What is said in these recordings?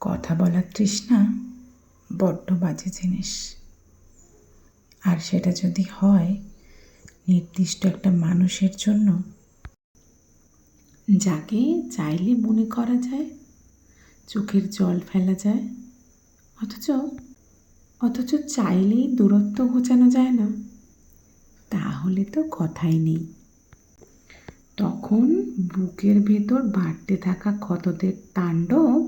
কথা বলার তৃষ্ণা বড্ড বাজে জিনিস। আর সেটা যদি হয় নির্দিষ্ট একটা মানুষের জন্য, যাকে চাইলে মনে করা যায়, চোখের জল ফেলা যায়, অথচ চাইলেই দূরত্ব ঘোচানো যায় না, তাহলে তো কথাই নেই। তখন বুকের ভেতর বাড়তে থাকা ক্ষতদের তাণ্ডব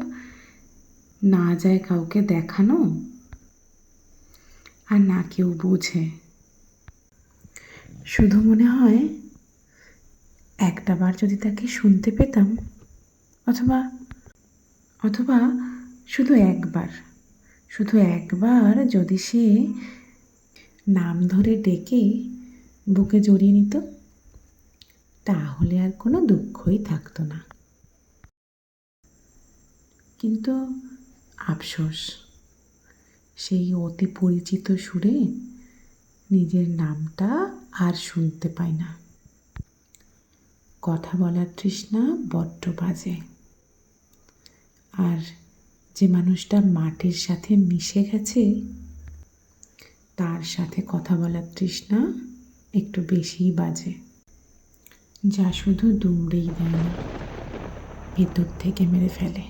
না যায় কাউকে দেখানো, আর না কেউ বোঝে। শুধু মনে হয় একটাবার যদি তাকে শুনতে পেতাম, অথবা শুধু একবার যদি সে নাম ধরে ডেকে বুকে জড়িয়ে নিত, তাহলে আর কোনো দুঃখই থাকতো না। কিন্তু আফসোস, সেই অতি পরিচিত সুরে নিজের নামটা আর শুনতে পাই না। কথা বলার তৃষ্ণা বড্ড বাজে। আর যে মানুষটা মাটির সাথে মিশে গেছে, তার সাথে কথা বলার তৃষ্ণা একটু বেশিই বাজে, যা শুধু দৌড়েই দেয় না, ভেতর থেকে মেরে ফেলে।